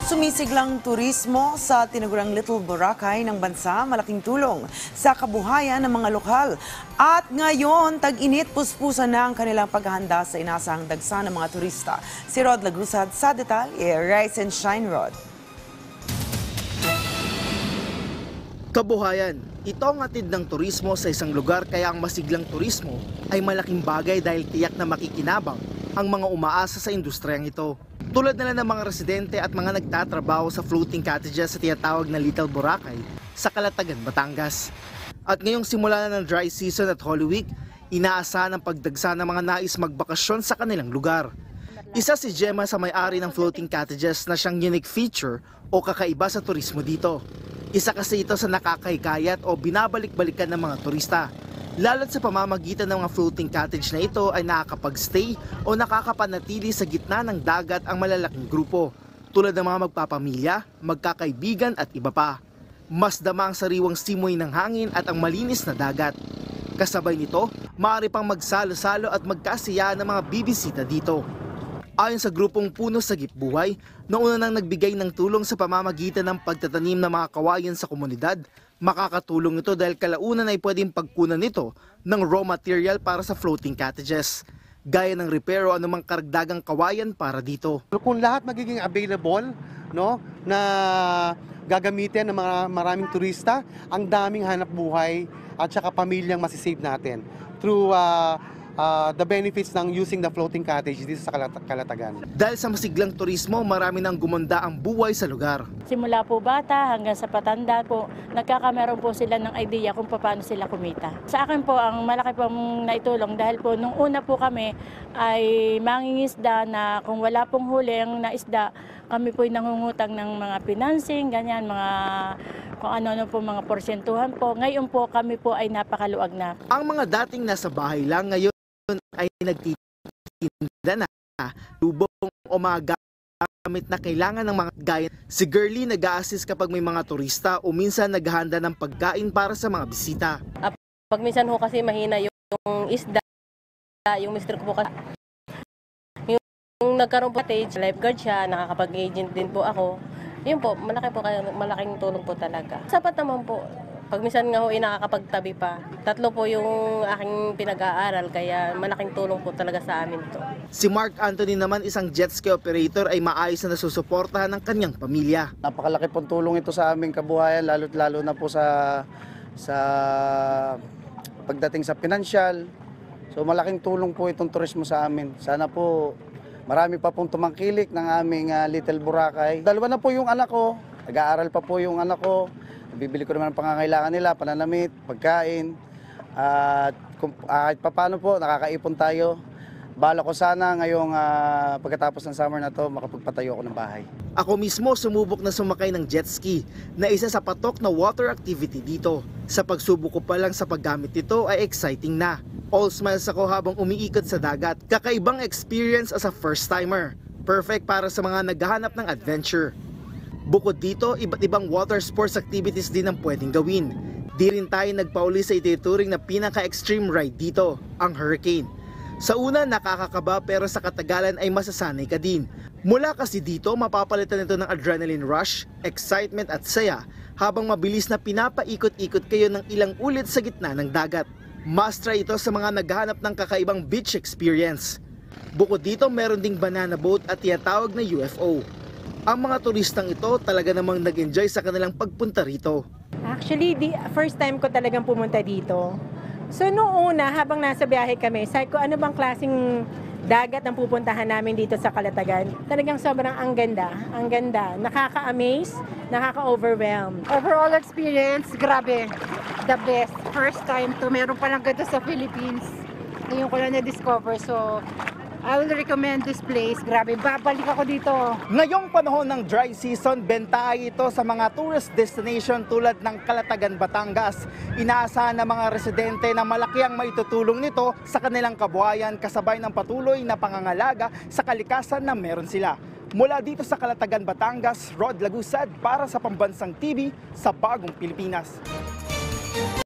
Sumisiglang turismo sa tinagurang Little Boracay ng bansa, malaking tulong sa kabuhayan ng mga lokal. At ngayon, tag-init, puspusan na ang kanilang paghahanda sa inasahang dagsa ng mga turista. Si Rod Lagusad sa detalye. Rise and shine, Rod. Kabuhayan, ito ang atid ng turismo sa isang lugar, kaya ang masiglang turismo ay malaking bagay dahil tiyak na makikinabang ang mga umaasa sa industriyang ito. Tulad nila ng mga residente at mga nagtatrabaho sa floating cottages sa tinatawag na Little Boracay sa Calatagan, Batangas. At ngayong simula na ng dry season at Holy Week, inaasahan ang pagdagsa ng mga nais magbakasyon sa kanilang lugar. Isa si Gemma sa may-ari ng floating cottages na siyang unique feature o kakaiba sa turismo dito. Isa kasi ito sa nakakahikayat o binabalik-balikan ng mga turista. Lalo't sa pamamagitan ng mga floating cottage na ito ay nakakapag-stay o nakakapanatili sa gitna ng dagat ang malalaking grupo, tulad ng mga magpapamilya, magkakaibigan at iba pa. Mas dama ang sariwang simoy ng hangin at ang malinis na dagat. Kasabay nito, maaari pang magsalo-salo at magkasiyahan ng mga bibisita dito. Ayon sa grupong Puno Sagip Buhay, noong nang nagbigay ng tulong sa pamamagitan ng pagtatanim ng mga kawayan sa komunidad, makakatulong ito dahil kalaunan ay pwedeng pagkunan nito ng raw material para sa floating cottages, gaya ng repair o anumang karagdagang kawayan para dito. Kung lahat magiging available, no, na gagamitin ng mga maraming turista, ang daming hanap buhay at saka pamilyang masisave natin through the benefits ng using the floating cottage dito sa Calatagan. Dahil sa masiglang turismo, marami nang gumanda ang buhay sa lugar. Simula po bata hanggang sa patanda po, nagkakameron po sila ng idea kung paano sila kumita. Sa akin po, ang malaki pong naitulong dahil po nung una po kami ay mangingisda na kung wala pong huli ang naisda, kami po ay nangungutang ng mga financing, ganyan, mga kung ano-ano po mga porsyentuhan po. Ngayon po kami po ay napakaluwag na. Ang mga dating nasa bahay lang ngayon ay nagtitinda na, lubong o mga gamit na kailangan ng mga gaya. Si Girlie nag-a-assist kapag may mga turista o minsan naghahanda ng pagkain para sa mga bisita. Pag minsan ho kasi mahina yung isda, yung mister ko po kasi, yung nagkaroon po cottage, lifeguard siya, nakakapag-agent din po ako. Yun po, malaking tulong po talaga. Sapat naman po. Pag minsan nga ho, nakakapagtabi pa. 3 po yung aking pinag-aaral, kaya malaking tulong po talaga sa amin to. Si Mark Anthony naman, isang jet ski operator, ay maayos na nasusuportahan ng kanyang pamilya. Napakalaki pong tulong ito sa aming kabuhayan, lalo na po sa pagdating sa pinansyal. So malaking tulong po itong turismo sa amin. Sana po marami pa pong tumangkilik ng aming Little Boracay. 2 na po yung anak ko, nag-aaral pa po yung anak ko. Bibili ko naman ang pangangailangan nila, pananamit, pagkain. At kahit paano po, nakakaipon tayo. Bala ko sana ngayong pagkatapos ng summer na to, makapagpatayo ako ng bahay. Ako mismo sumubok na sumakay ng jet ski na isa sa patok na water activity dito. Sa pagsubok ko pa lang sa paggamit nito ay exciting na. All smiles ako habang umiikot sa dagat. Kakaibang experience as a first timer. Perfect para sa mga naghahanap ng adventure. Bukod dito, iba't ibang water sports activities din ang pwedeng gawin. Di rin tayo nagpauli sa itinuturing na pinaka-extreme ride dito, ang Hurricane. Sa una, nakakakaba pero sa katagalan ay masasanay ka din. Mula kasi dito, mapapalitan ito ng adrenaline rush, excitement at saya habang mabilis na pinapaikot-ikot kayo ng ilang ulit sa gitna ng dagat. Must try ito sa mga naghahanap ng kakaibang beach experience. Bukod dito, meron ding banana boat at tinatawag na UFO. Ang mga turistang ito talaga namang nag-enjoy sa kanilang pagpunta rito. Actually, first time ko talagang pumunta dito. So noong una, habang nasa biyahe kami, sabi ko ano bang klaseng dagat ang pupuntahan namin dito sa Calatagan. Talagang sobrang ang ganda. Nakaka-amaze, nakaka-overwhelm. Overall experience, grabe. The best. First time to, meron palang ganito sa Philippines. Ngayon ko lang na-discover, so I will recommend this place. Grabe, babalik ako dito. Ngayong panahon ng dry season, bentahay ito sa mga tourist destination tulad ng Calatagan, Batangas. Inaasahan ng mga residente na malaki ang maitutulong nito sa kanilang kabuhayan kasabay ng patuloy na pangangalaga sa kalikasan na meron sila. Mula dito sa Calatagan, Batangas, Rod Lagusad para sa Pambansang TV sa Bagong Pilipinas.